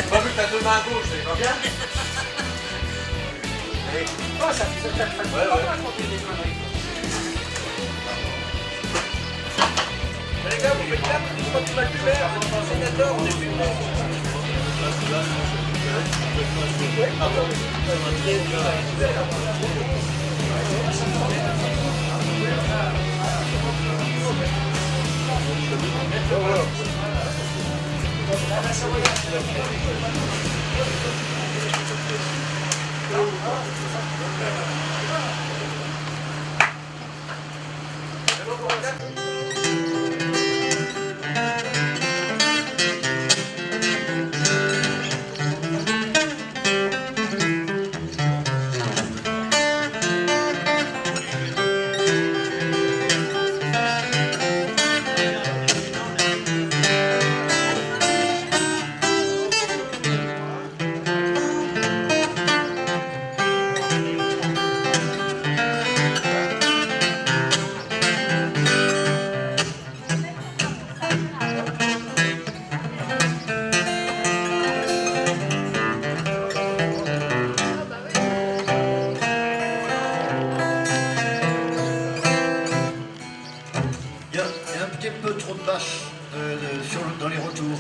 Pas vu que t'as deux mains à gauche, c'est pas bien. Oh, ça fait pas quand tu es des conneries. Les gars, vous faites bien, vous faites pas plus vert, sénateur, on est plus Il y a un petit peu trop de bâches dans les retours.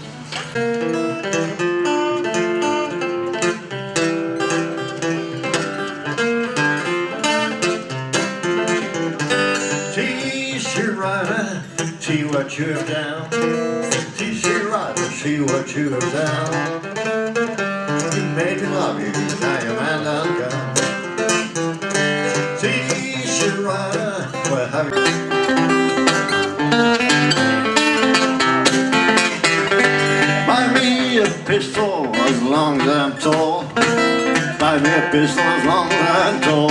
See rider, see what you have done. See rider, see what you have done. You made me love you, now your man done gone. See rider, where have you? Buy me a pistol as long as I'm tall. Buy me a pistol as long as I'm tall.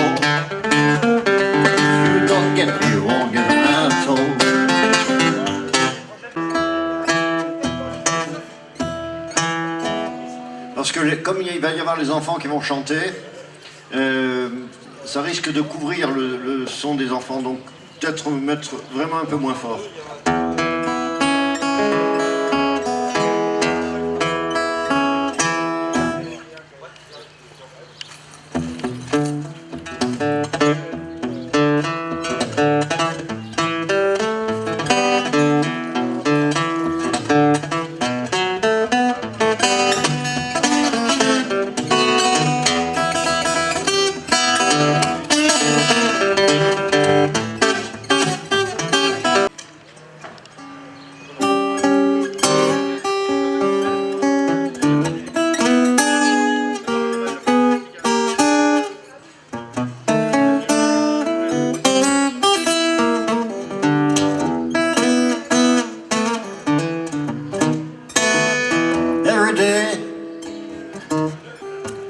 If you don't get me, you won't get an asshole. Parce que comme il va y avoir les enfants qui vont chanter, ça risque de couvrir le son des enfants, donc peut-être mettre vraiment un peu moins fort.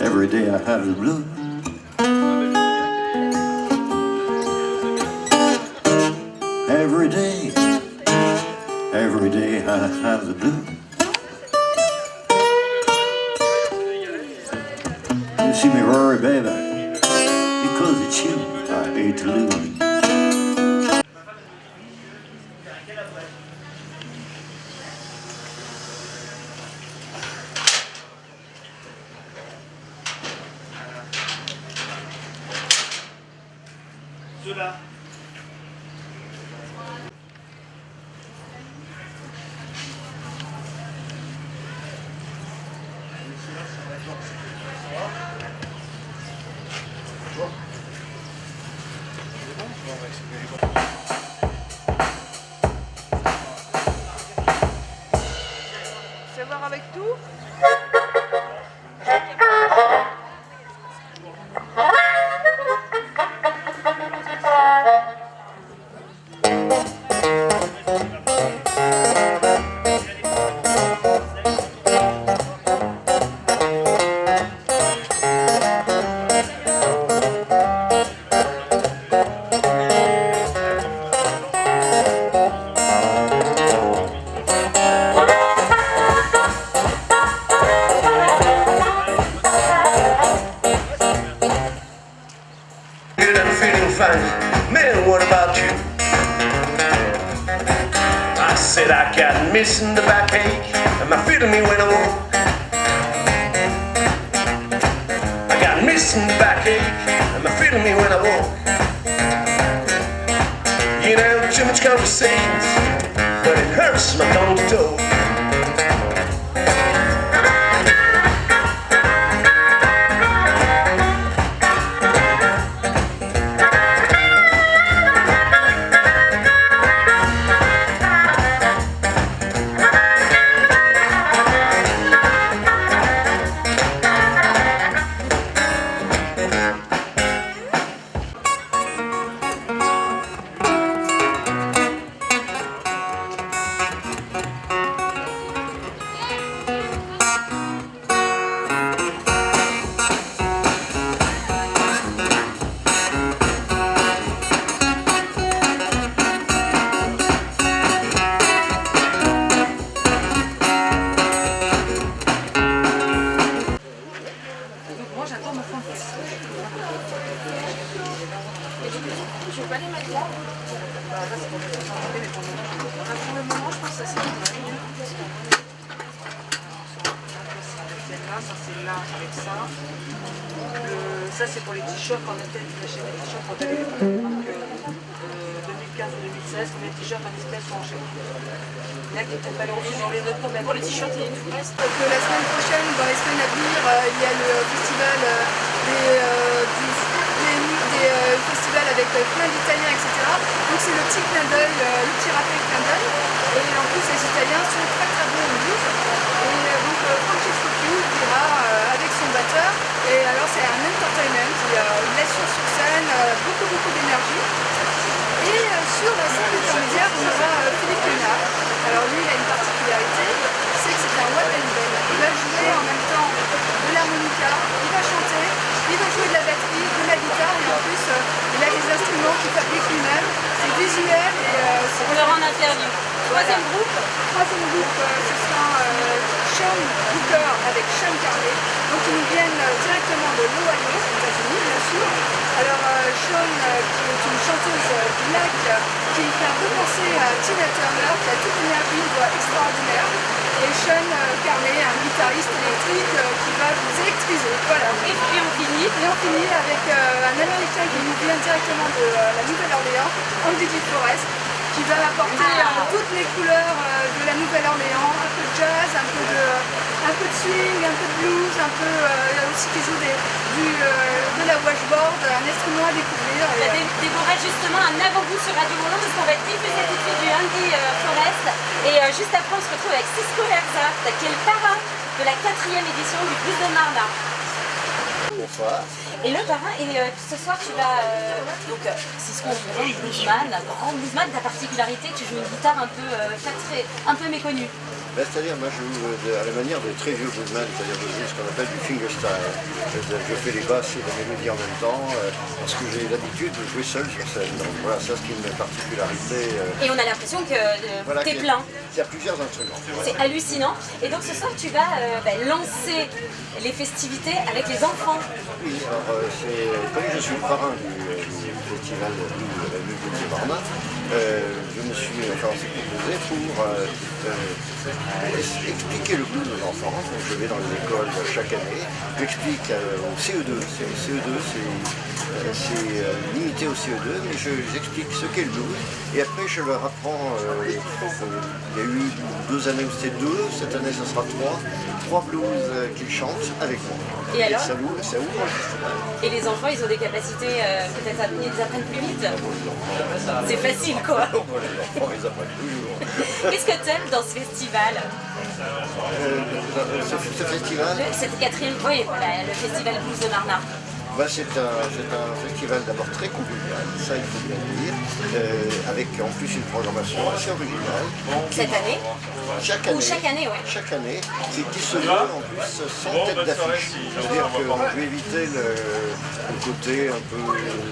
Every day I have the blues. Every day I have the blues. You see me worry, baby, because it's you I hate to lose. Ceux-là. Tu vas voir avec tout? said I got missing the backache and my feet on me when I walk. I got missing the backache and my feet on me when I walk. You know, too much conversations, but it hurts my tongue to talk. Moi j'adore mon fond. Je vais pas les mettre là. Là c'est pour les chanter, mais pour le moment je pense que ça c'est bien. Celle-là, ça c'est là avec ça. Ça c'est pour les t-shirts quand on était chez les t-shirts quand on avait les marques 2015 ou 2016, combien de t-shirts en espèces sont enchaînés. Là qui est peut-être pas l'origine dans les autres quand même. Pour les t-shirts il y a une reste. La semaine prochaine, dans les semaines à venir, il y a le festival des festivals avec plein d'Italiens, etc. Donc c'est le petit clin d'œil, le petit rappel clin d'œil. Et en plus les Italiens sont très très bons en blues. Et donc Francesco Piu ira avec son batteur. Et alors c'est un entertainment, il laisse sur scène beaucoup d'énergie. Et sur la scène intermédiaire, on aura Philippe Lénard. Alors lui, il a une particularité, c'est que c'est un one man band. Il va jouer en même temps de l'harmonica, il va chanter, il va jouer de la batterie, de la guitare et en plus il a les instruments qu'il fabrique lui-même. C'est visuel et c'est... On leur en interview. Troisième groupe, ce sera Sean Booker avec Sean Carley. Donc ils nous viennent directement de l'Ohio, aux États-Unis bien sûr. Alors Sean qui est une chanteuse black qui fait un peu penser à Tina Turner, qui a toute une énergie, une voix extraordinaire. Et Sean Carley, un guitariste électrique qui va vous électriser. Voilà. et puis on finit. Et on finit avec un Américain qui nous vient directement de la Nouvelle-Orléans, Andy Forrest, qui va apporter toutes les couleurs de la Nouvelle-Orléans, un peu de jazz, un peu de swing, un peu de blues, un peu aussi qui joue de la washboard, un instrument à découvrir. Déborah, justement, un avant-goût sur Radio Mont parce qu'on va diffuser tout de suite du Andy Forrest. Et juste après, on se retrouve avec Cisco Herzhaft, qui est le parrain de la 4e édition du Blues de Marna. Bonsoir. Et le parrain, et ce soir tu vas, Cisco, on présente bluesman, grand bluesman, ta particularité, tu joues une guitare un peu méconnue. C'est-à-dire, moi je joue à la manière des très vieux bluesmen, c'est-à-dire je joue ce qu'on appelle du fingerstyle. Je fais les basses et les mélodies en même temps, parce que j'ai l'habitude de jouer seul sur scène. Donc voilà, ça c'est une particularité. Et on a l'impression que Voilà, t'es plein. Il y a plusieurs instruments. C'est hallucinant. Et donc ce soir tu vas lancer les festivités avec les enfants. Oui, alors comme je suis le parrain du festival de Marna, je me suis proposé pour expliquer le blues aux enfants. Donc, je vais dans les écoles chaque année, j'explique au CE2, c'est limité au CE2, mais j'explique ce qu'est le blues et après je leur apprends, il y a eu 2 années où c'était 2, cette année ce sera 3 blues qu'ils chantent avec moi. Et alors ça ouvre le festival. Et les enfants ils ont des capacités, peut-être ils apprennent plus vite. C'est facile quoi. Les enfants ils apprennent toujours. Qu'est-ce que t'aimes dans ce festival? Ce festival, Cette 4e, oui, voilà, le festival Blues de Marna. c'est un festival d'abord très convivial, ça il faut bien le dire, avec en plus une programmation assez originale. Cette année? Chaque année. Ou chaque année, oui. Chaque année, qui se veut en plus sans tête d'affiche. C'est-à-dire que je vais éviter le côté un peu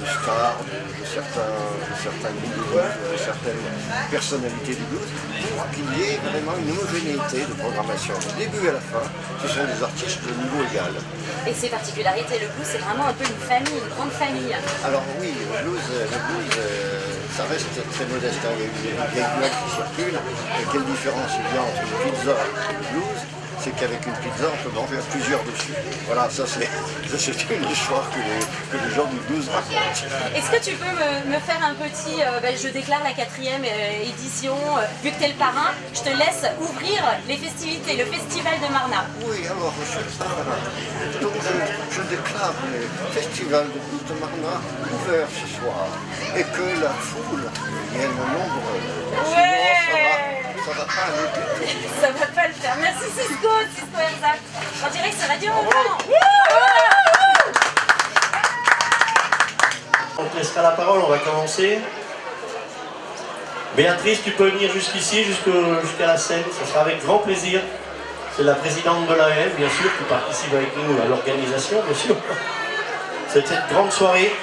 star de certains blues, de certaines personnalités du blues, pour qu'il y ait vraiment une homogénéité de programmation. Du début à la fin, ce sont des artistes de niveau égal. Et ses particularités, le blues c'est vraiment un peu une famille, une grande famille. Alors oui, le blues ça reste très modeste. Il y a une vieille blague qui circule. Et quelle différence il y a entre une pizza et une blues? C'est qu'avec une pizza, on peut manger à plusieurs dessus. Voilà, ça c'est une histoire que les gens du blues racontent. Est-ce que tu peux me faire un petit... je déclare la 4e édition, vu que tu es le parrain, je te laisse ouvrir les festivités, le festival de Marna. Oui, alors je suis le parrain. Donc je déclare le festival de blues de Marna ouvert ce soir. Et que la foule vienne nombreuse. Ouais. Ça va pas aller du tout. Ça va pas le faire. Merci Cisco Herzog. En direct sur Radio Mont-Blanc. On te laissera la parole, on va commencer. Béatrice, tu peux venir jusqu'ici, jusqu'à la scène, ça sera avec grand plaisir. C'est la présidente de l'AM, bien sûr, qui participe avec nous à l'organisation, bien sûr. C'est cette grande soirée.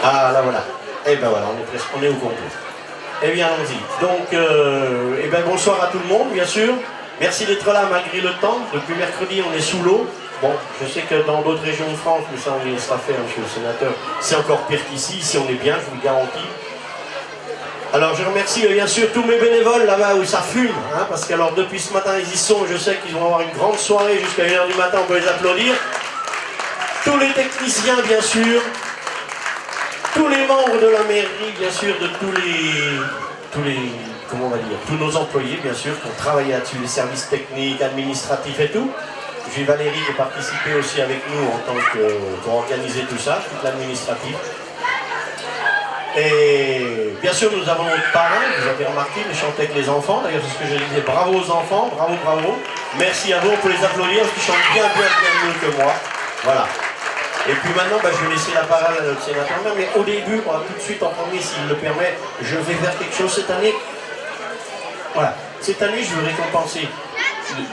Ah, là voilà. Et ben voilà, on est au complet. Eh bien, allons-y. Donc, bonsoir à tout le monde, bien sûr. Merci d'être là malgré le temps. Depuis mercredi, on est sous l'eau. Bon, je sais que dans d'autres régions de France, mais ça on y sera fait, monsieur le sénateur, c'est encore pire qu'ici. Ici, on est bien, je vous le garantis. Alors, je remercie bien sûr tous mes bénévoles là-bas où ça fume, hein, parce que alors depuis ce matin, ils y sont. Je sais qu'ils vont avoir une grande soirée jusqu'à 1h du matin, on peut les applaudir. Tous les techniciens, bien sûr. Tous les membres de la mairie, bien sûr, de comment on va dire, tous nos employés, bien sûr, qui ont travaillé là-dessus, les services techniques, administratifs et tout. J'ai Valérie qui a participé aussi avec nous en tant que, pour organiser tout ça, toute l'administratif. Et bien sûr, nous avons notre parrain, vous avez remarqué, il chantait avec les enfants. D'ailleurs, c'est ce que je disais, bravo aux enfants, bravo, bravo. Merci à vous, on peut les applaudir parce qu'ils chantent bien mieux que moi. Voilà. Et puis maintenant, je vais laisser la parole à notre sénateur, mais au début, tout de suite en premier, s'il le permet, je vais faire quelque chose cette année. Voilà, cette année, je veux récompenser,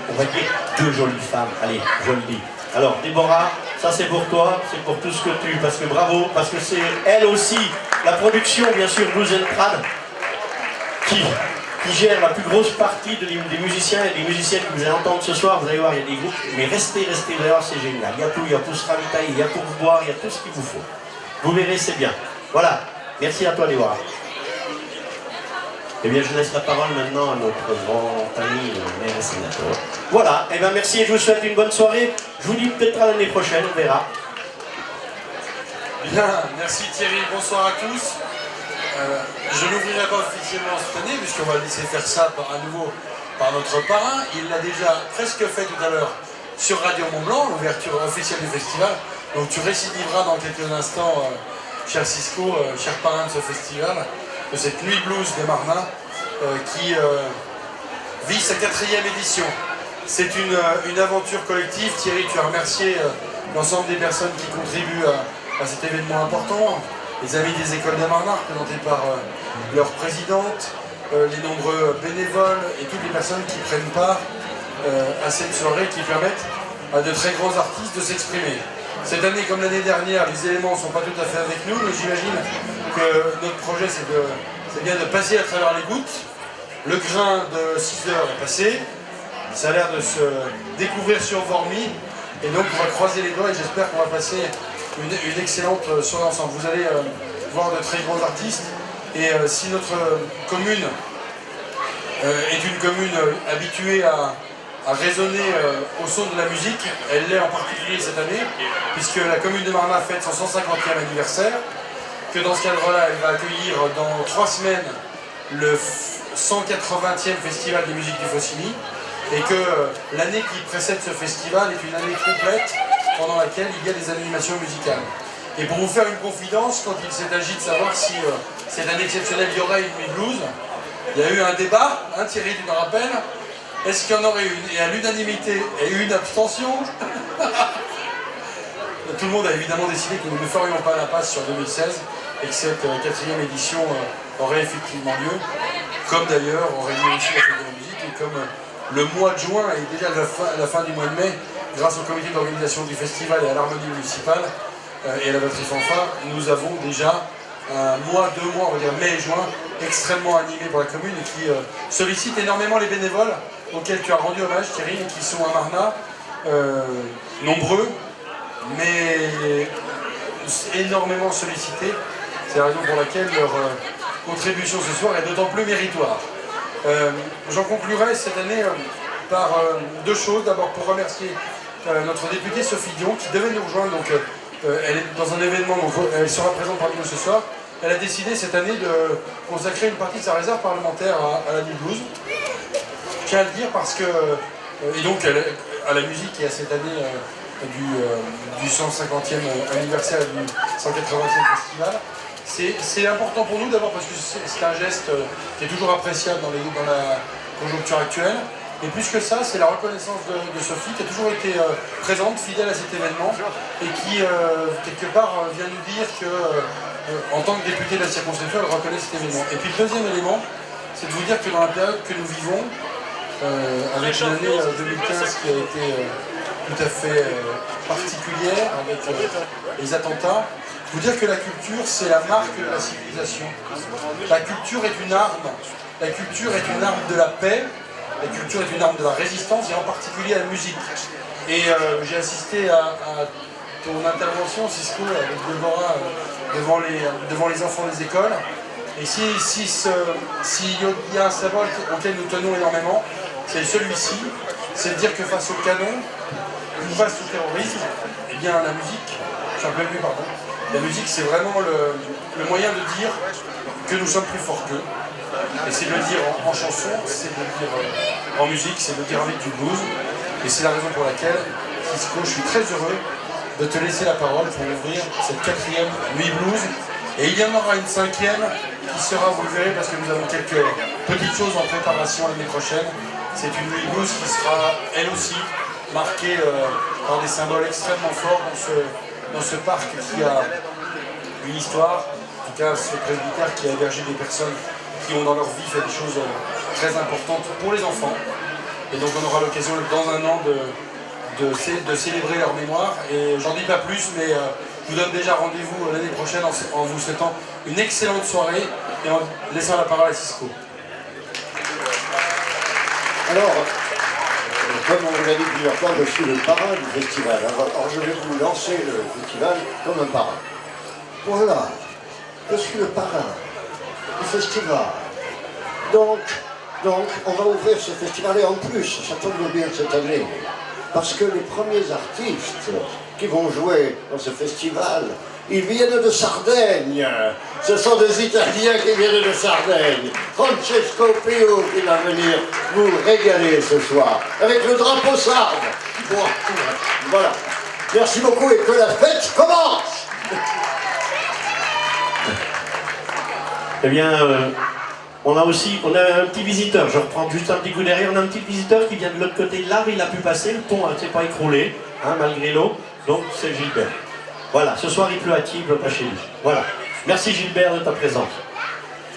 on va dire, 2 jolies femmes. Allez, je le dis. Alors, Déborah, ça c'est pour toi, c'est pour tout ce que tu... Parce que bravo, parce que c'est elle aussi, la production, bien sûr, Blues & Trad, qui gère la plus grosse partie des musiciens et des musiciennes que vous allez entendre ce soir. Vous allez voir, il y a des groupes, mais restez, vous allez voir, c'est génial. Il y a tout, il y a pour se ravitailler, il y a pour boire, il y a tout ce qu'il vous faut. Vous verrez, c'est bien. Voilà, merci à toi, Déborah. Eh bien, je laisse la parole maintenant à notre grand ami, maire et sénateur. Voilà, eh bien merci et je vous souhaite une bonne soirée. Je vous dis peut-être à l'année prochaine, on verra. Bien, merci Thierry, bonsoir à tous. Je n'ouvrirai pas officiellement cette année, puisqu'on va laisser faire ça à nouveau par notre parrain. Il l'a déjà presque fait tout à l'heure sur Radio Mont-Blanc, l'ouverture officielle du festival. Donc tu récidiveras dans quelques instants, cher Cisco, cher parrain de ce festival, de cette nuit blues de Marna, qui vit sa 4e édition. C'est une aventure collective. Thierry, tu as remercié l'ensemble des personnes qui contribuent à cet événement important. Les amis des écoles de Marna, représentés par leur présidente, les nombreux bénévoles et toutes les personnes qui prennent part à cette soirée qui permettent à de très grands artistes de s'exprimer. Cette année, comme l'année dernière, les éléments ne sont pas tout à fait avec nous, mais j'imagine que notre projet, c'est bien de passer à travers les gouttes. Le grain de 6 heures est passé, ça a l'air de se découvrir sur Vormy, et donc on va croiser les doigts et j'espère qu'on va passer une excellente soirée ensemble. Vous allez voir de très grands artistes, et si notre commune est une commune habituée à résonner au son de la musique, elle l'est en particulier cette année, puisque la commune de Marna fête son 150e anniversaire, que dans ce cadre-là, elle va accueillir dans 3 semaines le 180e festival de musique du Faucigny, et que l'année qui précède ce festival est une année complète pendant laquelle il y a des animations musicales. Et pour vous faire une confidence, quand il s'est agi de savoir si cette année exceptionnelle il y aurait une nuit blues, il y a eu un débat, hein, Thierry, tu me rappelles, est-ce qu'il y en aurait une? Et à l'unanimité et une abstention, tout le monde a évidemment décidé que nous ne ferions pas l'impasse sur 2016 et que cette 4e édition aurait effectivement lieu, comme d'ailleurs aurait lieu aussi la fête de la musique, et comme le mois de juin et déjà la fin du mois de mai, grâce au comité d'organisation du festival et à l'harmonie municipale et à la batterie fanfare, nous avons déjà un mois, 2 mois, on va dire mai et juin, extrêmement animés pour la commune et qui sollicite énormément les bénévoles auxquels tu as rendu hommage, Thierry, et qui sont à Marna, nombreux, mais énormément sollicités. C'est la raison pour laquelle leur contribution ce soir est d'autant plus méritoire. J'en conclurai cette année par deux choses. D'abord pour remercier notre députée Sophie Dion qui devait nous rejoindre. Donc, elle est dans un événement, donc elle sera présente parmi nous ce soir. Elle a décidé cette année de consacrer une partie de sa réserve parlementaire à la Nuit Blues. Je tiens à le dire parce que, et donc à la musique et à cette année du 150e anniversaire du 180e festival. C'est important pour nous d'abord parce que c'est un geste qui est toujours appréciable dans la conjoncture actuelle. Et plus que ça, c'est la reconnaissance de Sophie qui a toujours été présente, fidèle à cet événement et qui, quelque part, vient nous dire que, en tant que députée de la circonscription, elle reconnaît cet événement. Et puis le deuxième élément, c'est de vous dire que dans la période que nous vivons, avec l'année 2015 qui a été tout à fait particulière, avec les attentats, vous dire que la culture, c'est la marque de la civilisation. La culture est une arme. La culture est une arme de la paix. La culture est une arme de la résistance, et en particulier à la musique. Et j'ai assisté à ton intervention, Cisco, avec Déborah, devant les enfants des écoles. Et s'il y a un symbole auquel nous tenons énormément, c'est celui-ci, c'est de dire que face au canon, ou face au terrorisme, eh bien la musique, je suis un peu ému, pardon, la musique c'est vraiment le moyen de dire que nous sommes plus forts qu'eux. Et c'est de le dire en chanson, c'est de le dire en musique, c'est de le dire avec du blues. Et c'est la raison pour laquelle, Cisco, je suis très heureux de te laisser la parole pour ouvrir cette 4e nuit blues. Et il y en aura une 5e qui sera, vous le verrez, parce que nous avons quelques petites choses en préparation l'année prochaine. C'est une nuit blues qui sera, elle aussi, marquée par des symboles extrêmement forts dans ce parc qui a une histoire. En tout cas, ce presbytère qui a hébergé des personnes qui ont dans leur vie fait des choses très importantes pour les enfants. Et donc on aura l'occasion dans un an de célébrer leur mémoire. Et j'en dis pas plus, mais je vous donne déjà rendez-vous l'année prochaine en vous souhaitant une excellente soirée et en laissant la parole à Cisco. Alors, comme on vous l'a dit plusieurs fois, je suis le parrain du festival. Alors je vais vous lancer le festival comme un parrain. Voilà, je suis le parrain du festival. Donc, on va ouvrir ce festival et en plus, ça tombe bien cette année, parce que les premiers artistes qui vont jouer dans ce festival, ils viennent de Sardaigne. Ce sont des Italiens qui viennent de Sardaigne. Francesco Pio qui va venir vous régaler ce soir, avec le drapeau sarde. Voilà. Merci beaucoup et que la fête commence. Eh bien, on a un petit visiteur, je reprends juste un petit coup derrière, on a un petit visiteur qui vient de l'autre côté de l'arbre, il a pu passer, le pont ne s'est pas écroulé, hein, malgré l'eau, donc c'est Gilbert. Voilà, ce soir il pleut à Tibes, pas chez lui. Voilà, merci Gilbert de ta présence.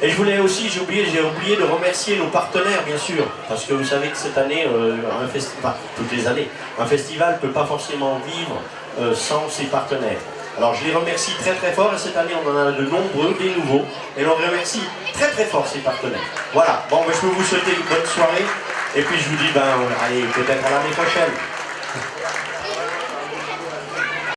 Et je voulais aussi, j'ai oublié de remercier nos partenaires, bien sûr, parce que vous savez que cette année, toutes les années, un festival ne peut pas forcément vivre sans ses partenaires. Alors je les remercie très très fort et cette année on en a de nombreux, des nouveaux, et on remercie très très fort ces partenaires. Voilà, bon je peux vous souhaiter une bonne soirée et puis je vous dis allez peut-être à l'année prochaine.